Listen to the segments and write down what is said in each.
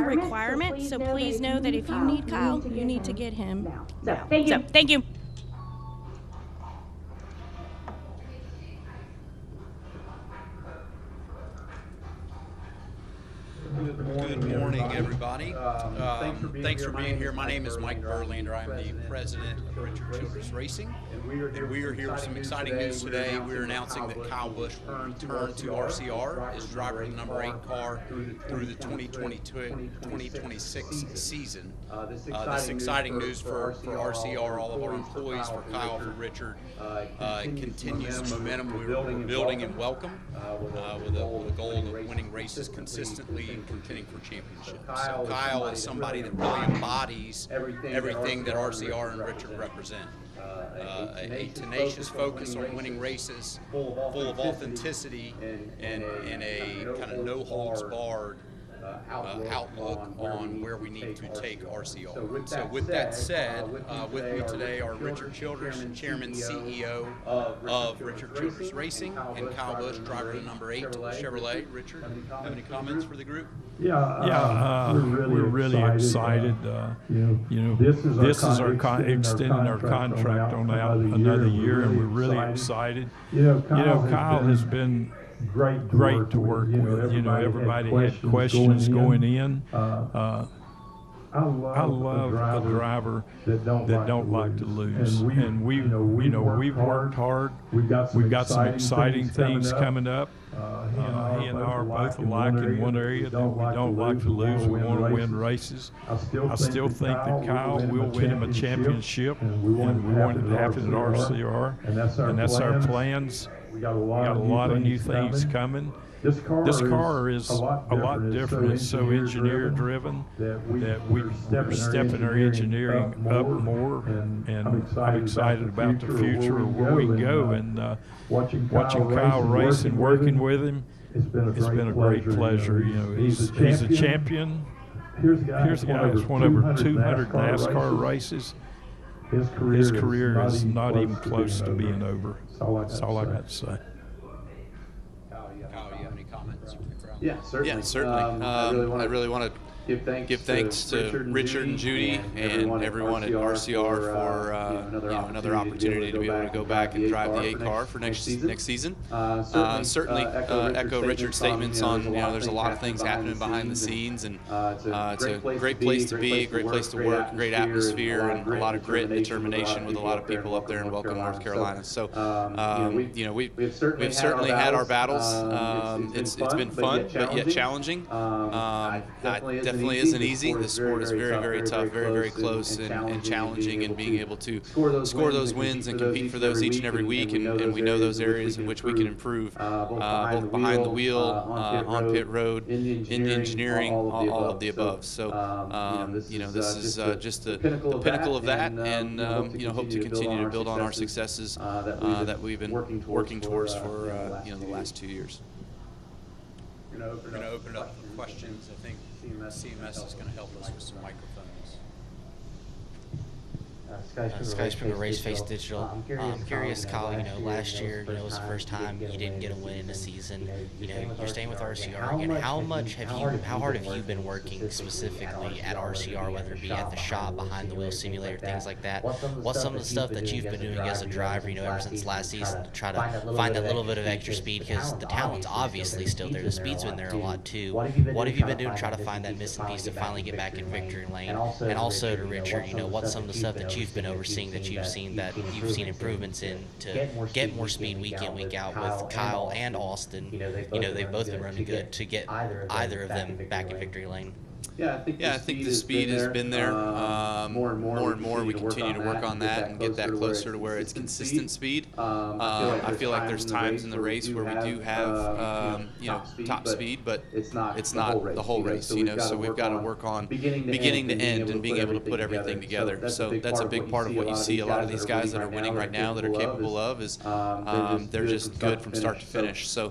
requirement, so please know that if you need Kyle, you need to get him now. So, thank you. Good morning, everybody. Thanks for being here. My name is Mike Verlander. I'm the president of Richard Childress Racing, and we are here with some exciting news today. We're announcing that Kyle Busch will return to RCR as driver of the number 8 car through the 2022-2026 season. This exciting news for RCR, all of our employees, for Kyle, for Richard. It continues the momentum we're building in Welcome with a goal of winning races consistently and contending for championships. So Kyle is somebody that really embodies everything that RCR and Richard represent. A tenacious focus on winning races, full of authenticity, and a kind of no-holds-barred outlook on where we need to take RCR. So with that said, with me today are Richard Childress, Chairman, CEO of Richard Childress Racing, and Kyle Busch, driver of the number 8 Chevrolet. Richard, have any comments for the group? We're really excited. This is our extending our contract on out another year, and we're really excited. Kyle has been great to work with. Everybody had questions going in. I love a driver that don't like to lose, and we've worked hard. We've got some exciting things coming up. He and I are both alike in one area, that we don't like to lose. We want to win races. I still think that Kyle will win him a championship, and we want it to happen at RCR, and that's our plans. We got a lot of new things coming. This car is a lot different. It's so engineer driven that we're stepping our engineering up more, and I'm excited about the future of where we can go. And watching Kyle race and working with him, it's been a great pleasure. He's a champion. Here's a guy who's won over 200 NASCAR races. His career is not even close to being over. That's all I got to say. Kyle, you have any comments? Yeah, certainly. I really want to give thanks to Richard and Judy and everyone at RCR for another opportunity to be able to go back and drive the 8 car for next season. Certainly echo Richard's statements on there's a lot of things happening behind the scenes, and it's a great place to be, a great place to work, great atmosphere, and a lot of grit and determination with a lot of people up there in Welcome, North Carolina. So we've certainly had our battles. It's been fun but yet challenging. Definitely isn't easy. The sport is very, very tough, very, very close and challenging, and being able to score those wins and compete for those each and every week, and we know those areas in which we can improve, both behind the wheel, on pit road, in engineering, all of the above. So this is just the pinnacle of that, and hope to continue to build on our successes that we've been working towards for the last 2 years. We're going to open it up for questions. I think CMS is going to help us with some microphones. Sky Springer Race Face Digital. I'm curious, Kyle, last year, it was the first time you didn't get a win in a season. You're staying with RCR again. How hard have you been working specifically at RCR, whether it be at the shop, behind the wheel simulator, things like that? What's some of the stuff that you've been doing as a driver, ever since last season, to try to find that little bit of extra speed? Because the talent's obviously still there. The speed's been there a lot too. What have you been doing to try to find that missing piece to finally get back in victory lane? And also to Richard, what's some of the stuff that you've been overseeing, that you've seen improvements in to get more speed week in, week out with Kyle and Austin? They've both been running good to get either of them back in victory lane. I think the speed has been there. More and more, we continue to work on that and get that closer to where it's consistent speed. I feel like there's times in the race where we do have top speed, but it's not the whole race. So we've got to work on beginning to end and being able to put everything together. So that's a big part of what you see a lot of these guys that are winning right now that are capable of, is they're just good from start to finish. So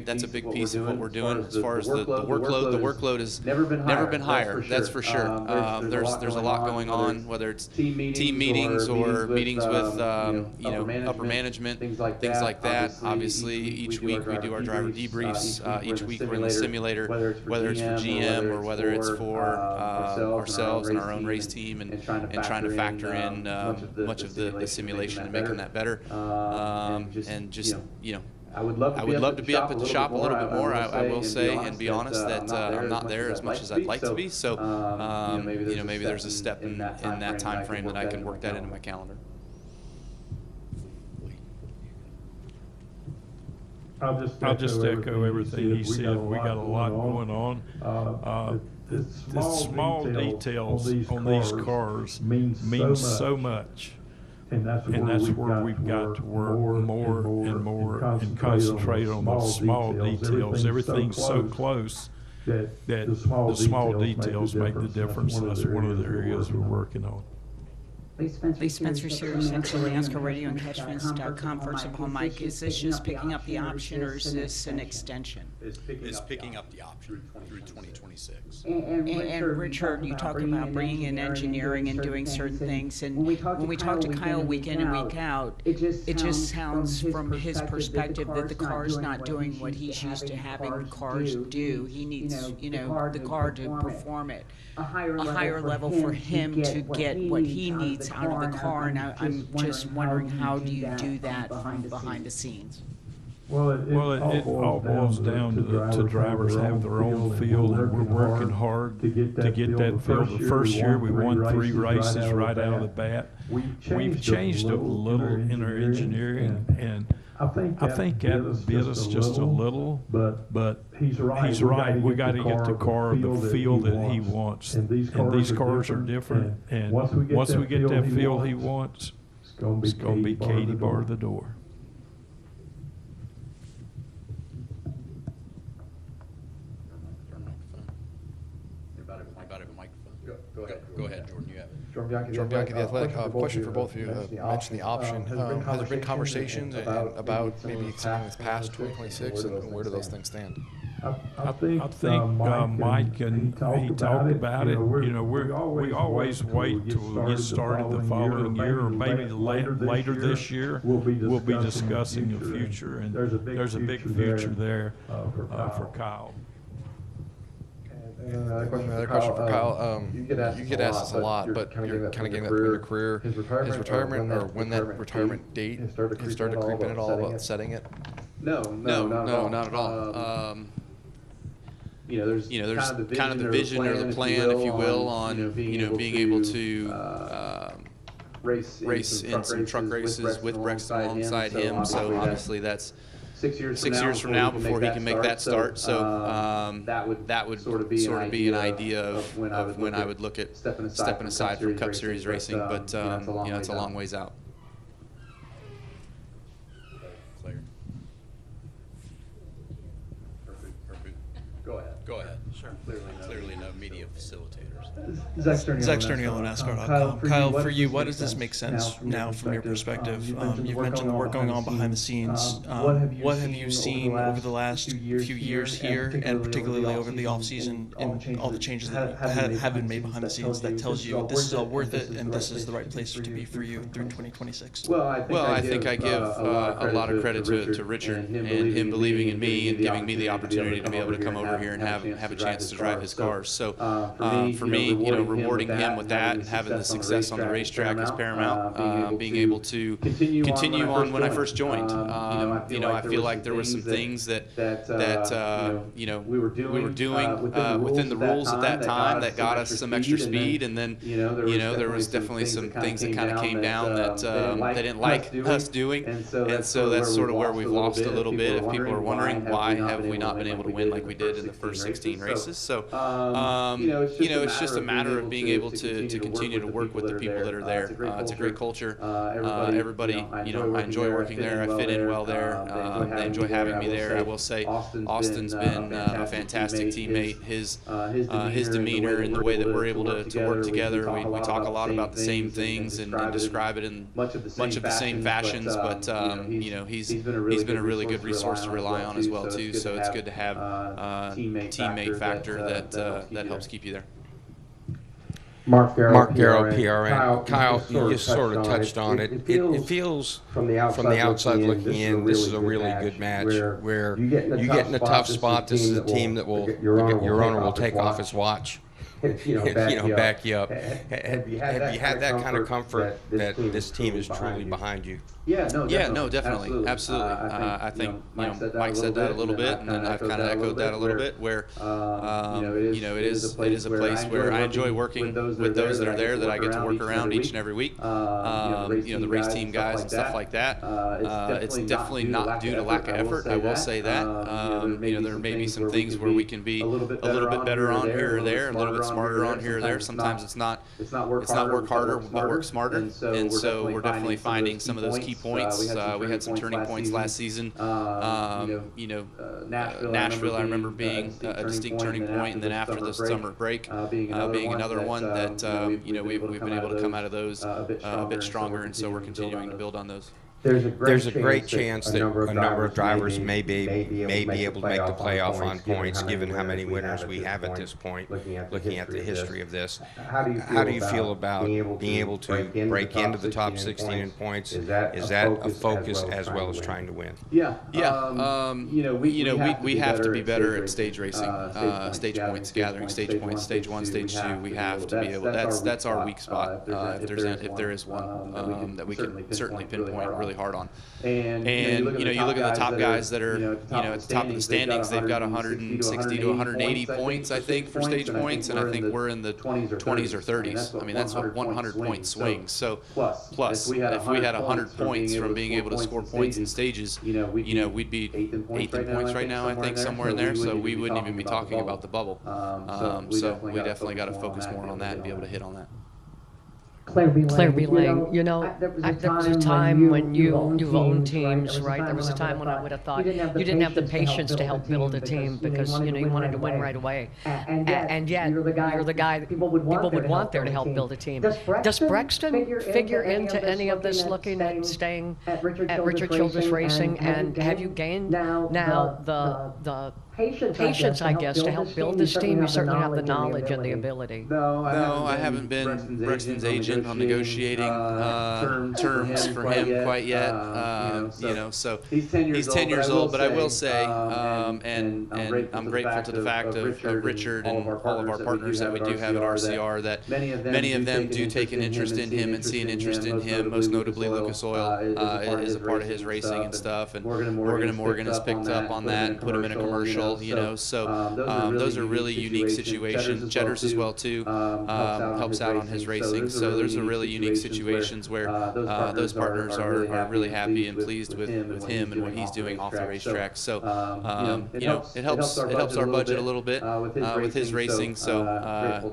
that's a big piece of what we're doing as far as the workload. The workload has been higher. That's for sure. There's a lot going on, whether it's team meetings or meetings with upper management, things like that. Obviously, each week we do our driver debriefs. Each week we're in the simulator, whether it's for GM or whether it's for ourselves and our own race team, and trying to factor in much of the simulation and making that better. And just I would love to be up at the shop a little bit more. I will say and be honest that I'm not there as much as I'd like to be. So maybe there's a step in that time frame that I can work that into my calendar. I'll just echo everything he said. We got a lot going on. The small details on these cars mean so much. And that's where we've got to work more and more and concentrate on those small details. Everything's so close that the small details make the difference. That's one of the areas we're working on. Lee Spencer, Series Central, Nascar Radio and Catchfence.com. First of all, Mike, is this just picking up the option, or is this an extension? It's picking up the option through 2026. And Richard, you talk about bringing in engineering and doing certain things, and when we talk to Kyle week in and week out, it just sounds from his perspective that the car's not doing what he's used to having cars do. He needs, the car to perform at a higher level for him to get what he needs out of the car, and I'm just wondering, how do you do that behind the scenes? Well, it all boils down to drivers have their own feel, and we're working hard to get that feel. The first year we won 3 races right out of the bat. We've changed a little in our engineering, and I think that bit us just a little, but he's right. We got to get the car the feel that he wants, and these cars are different. And once we get that feel he wants, it's going to be Katie bar the door. Go ahead, Jordan. You have it. Jordan Bianchi, The Athletic. Question for both of you. You mentioned the option. Has there been conversations about maybe extending this past 2026, and where do those things stand? I think Mike and he talked about it. We always wait till we get started the following year, or maybe later this year. We'll be discussing the future, and there's a big future there for Kyle. Another question for Kyle. You get asked this a lot, but you're kind of getting that through your career. His retirement, or when that retirement date has started to creep in at all about setting it? No, not at all. There's kind of the vision or the plan, if you will, on being able to race in some truck races with Brexton alongside him. So obviously that's 6 years from now before he can make that start. So that would sort of be an idea of when I would look at stepping aside from Cup Series racing. But it's a long ways out. Go ahead. Sure. Clearly no media facilitators. Zach Sterniolo, NASCAR.com. Kyle, for you, why does this make sense now from your perspective? You've mentioned the work going on behind the scenes. What have you seen over the last few years here, and particularly over the off-season, and all the changes that have been made behind the scenes that tells you this is all worth it and this is the right place to be for you through 2026? Well, I think I give a lot of credit to Richard and him believing in me and giving me the opportunity to be able to come over here and have a chance to drive his cars. So for me, rewarding him with that and having the success on the racetrack is paramount. Being able to continue on when I first joined. I feel like there were some things that we were doing within the rules at that time that got us some extra speed, and then there was definitely some things that kind of came down that they didn't like us doing, and so that's sort of where we've lost a little bit. If people are wondering why have we not been able to win like we did in the first 16 races, so it's just a matter of being able to continue to work with the people that are there. It's a great culture. Everybody, I enjoy working there. I fit in well there. They enjoy having me there. I will say Austin's been a fantastic teammate. His demeanor and the way that we're able to work together, we talk a lot about the same things and describe it in much of the same fashions, but he's been a really good resource to rely on as well too. So it's good to have a teammate factor that that helps keep you there. Mark Garrow, PRN. Kyle, you just sort of touched on it. It feels, from the outside looking in, this is a really good match where you get in a tough spot. This is a team that your owner will take off his watch. Back you up. Have you had that kind of comfort that this team is truly behind you? Yeah, no, definitely, absolutely. I think Mike said that a little bit, and then I've kind of echoed that a little bit. Where it is a place where I enjoy working with those that are there, that I get to work around each and every week. The race team guys and stuff like that. It's definitely not due to lack of effort. I will say that. There may be some things where we can be a little bit better on here or there, a little bit smarter on here or there. Sometimes it's not work harder, but work smarter. And so we're definitely finding some of those key points. We had some turning points last season. Nashville, I remember being a distinct turning point, and then after the summer break, being another one that we've been able to come out of those a bit stronger, and so we're continuing to build on those. There's a great chance that a number of drivers may be able to make the playoff on points, given how many winners we have at this point, looking at the history of this. How do you feel about being able to break into the top 16 in points? Is that a focus as well as trying to win? We have to be better at stage racing, stage points gathering, stage points, stage 1, stage 2. We have to be able. That's our weak spot. If there is one that we can certainly pinpoint really hard on. And you look at the top guys that are at the top of the standings. They've got 160 to 180 points, I think, for stage points, and I think we're in the 20s or 30s. I mean, that's a 100-point swing. So plus, if we had 100 points from being able to score points in stages, we'd be 8th in points right now, I think, somewhere in there. So we wouldn't even be talking about the bubble. So we definitely got to focus more on that and be able to hit on that. Claire B. Lang, there was a time when you've owned teams, right? There was a time when I would have thought you didn't have the patience to help build a team because you wanted to win right away, and yet you're the guy that people would want there to help build a team. Does Brexton figure into any of this, looking at staying at Richard Childress Racing, and have you gained now the patience, I guess, to help build this team? You certainly have the knowledge and the ability. No, I haven't been Brexton's agent on negotiating terms for him quite yet. So he's 10 years old. But I will say, and I'm grateful to the fact of Richard and all of our partners that we do have at RCR, that many of them do take an interest in him and see an interest in him. Most notably, Lucas Oil is a part of his racing and stuff, and Morgan has picked up on that and put him in a commercial. So those are really unique situations. Jedders as well too helps out on his racing. So there's a really unique situations where those partners are really happy and pleased with him and what he's doing off the racetrack. So it helps our budget a little bit with his racing. So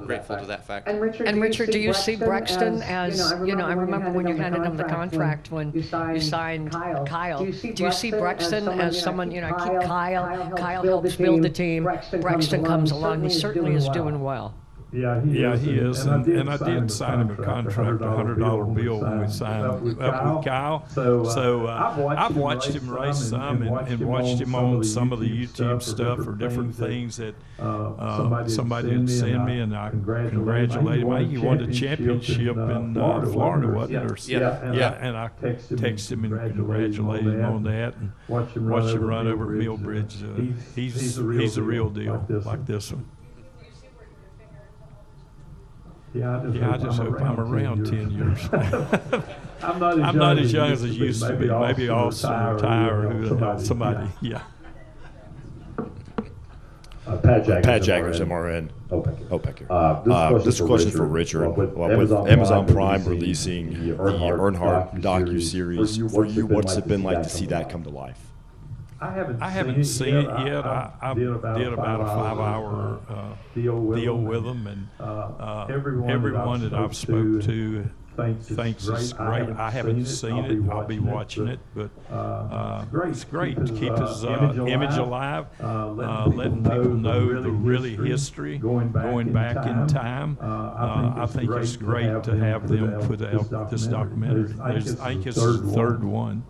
grateful to that fact. And Richard, do you see Brexton as I remember when you handed him the contract when you signed Kyle. Do you see Brexton as someone Kyle helps build the team? Brexton comes along. He certainly is doing well. Yeah, he is, and I did sign him a contract, a $100 bill when we signed up with Kyle. So I've watched him race some and watched him on some of the YouTube stuff or different things that somebody had sent me, and I congratulated him. He won the championship in Florida, wasn't it? Yeah, and I texted him and congratulated him on that, and watched him run over Millbridge. He's a real deal like this one. I just hope I'm around 10 years. I'm not as young as I used to be. Maybe Austin retire or somebody. Yeah. Pat Jaggers, MRN. OPEC here. This question is for Richard. With Amazon Prime releasing the Earnhardt docu-series, for you, what's it been like to see that come to life? I haven't seen it yet. I did about a 5-hour deal with them, and everyone that I've spoke to thinks it's great. I haven't seen it. I'll be watching it, but it's great to keep his image alive, letting people know the really history going back in time. I think it's great to have them put out this documentary. I think it's the third one.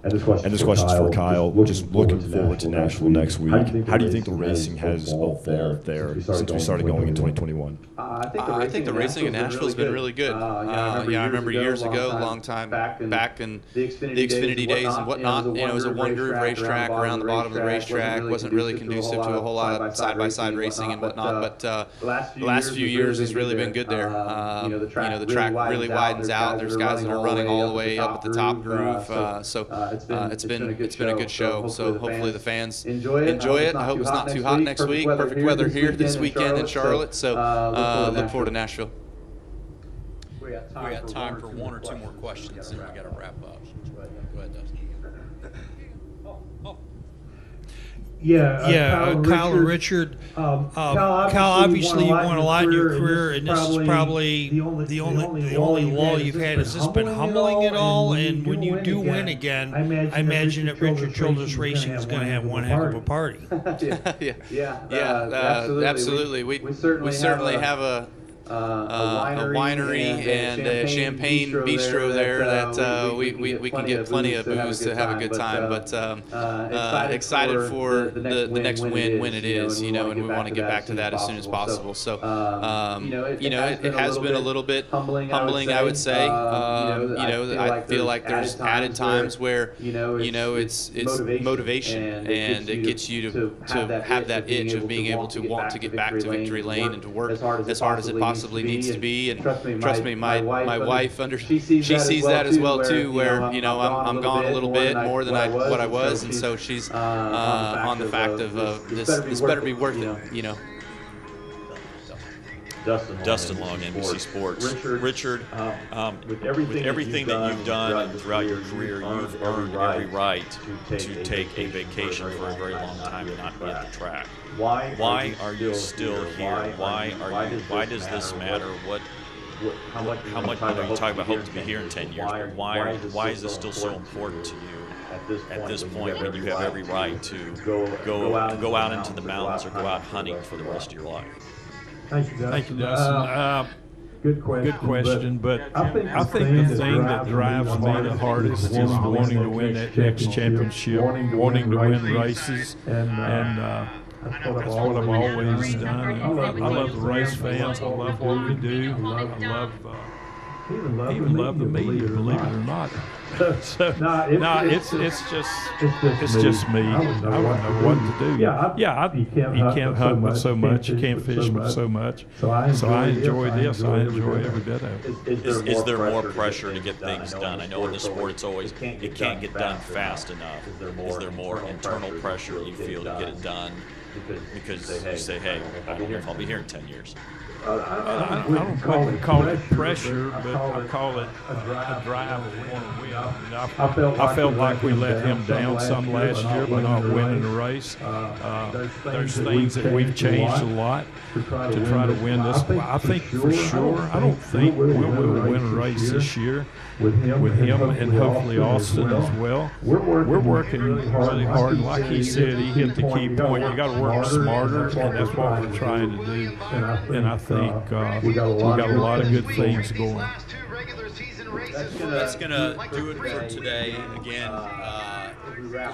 And this question's for Kyle. Just looking forward to Nashville next week. How do you think the racing has evolved there since we started going in 2021? I think the racing in Nashville has been really good. I remember years ago, a long time back in the Xfinity days and whatnot. It was a one-groove racetrack around the bottom of the racetrack. Wasn't really conducive to a whole lot of side-by-side racing and whatnot. But the last few years has really been good there. The track really widens out. There's guys that are running all the way up at the top groove. So it's been a good show. So hopefully the fans enjoy it. I hope it's not too hot next week. Perfect weather here this weekend in Charlotte. So look forward to Nashville. We got time for one or two more questions, and we got to wrap up. Go ahead, Dustin. Kyle and Richard. Kyle, obviously you've won a lot in your career, and this is probably the only lull you've had. Has this been humbling at all? And when you do win again, I imagine that Richard Childress Racing is going to have one heck of a party. Absolutely. We certainly have a winery and a champagne bistro there that we can get plenty of booze to have a good time. But excited for the next win when it is, and we want to get back to that as soon as possible. So it has been a little bit humbling, I would say. I feel like there's added times where it's motivation, and it gets you to have that itch of being able to want to get back to victory lane and to work as hard as it possibly needs to be. And trust me, my wife she sees that as well too, where I'm gone a little bit more than what I was, and so she's on the fact of this better be worth it. Dustin Long, NBC Sports. Richard, with everything that you've done throughout your career, you've earned every right to take a vacation for a very long time and not be at the track. Why are you still here? Why does this matter? How much you talk about hope to be here in 10 years, but why is this still so important to you at this point when you have every right to go out into the mountains or go out hunting for the rest of your life? Thank you, Dustin. Good question, but I think the thing that drives me the hardest is wanting to win that next championship, wanting to win races, and that's what I've always done. I love the race fans. I love what we do. I even love the media, believe it or not. It's just me. I wouldn't know what to do. You can't hunt with so much. You can't fish with so much. So I enjoy this. I enjoy every bit of it. Is there more pressure to get things done? I know in the sport it's always it can't get done fast enough. Is there more internal pressure you feel to get it done? Because you say, hey, I don't know if I'll be here in 10 years. I don't call it pressure, but I call it a drive of want to win. I felt like we let him down some last year by not winning the race. There's things that we've changed a lot to try to win this. I think for sure, I don't think we'll win a race this year with him and hopefully Austin as well. We're working really hard. Like he said, he hit the key point. You got to work smarter, and that's what we're trying to do. And I think we got a lot of good things going. That's gonna do it for today. Again, as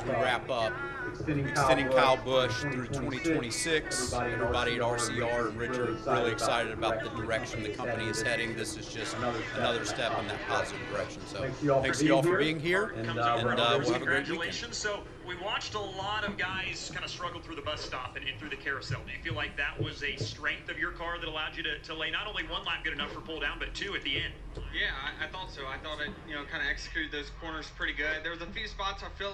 we wrap up, extending Kyle Busch through 2026. Everybody at RCR and Richard are really excited about the direction the company is heading. This is just another step in that positive direction. So thanks to you all for being here, and we'll have a great weekend. So we watched a lot of guys kind of struggle through the bus stop and through the carousel. Do you feel like that was a strength of your car that allowed you to lay not only one lap good enough for pull down, but two at the end? Yeah, I thought so. I thought it, kind of executed those corners pretty good. There was a few spots I feel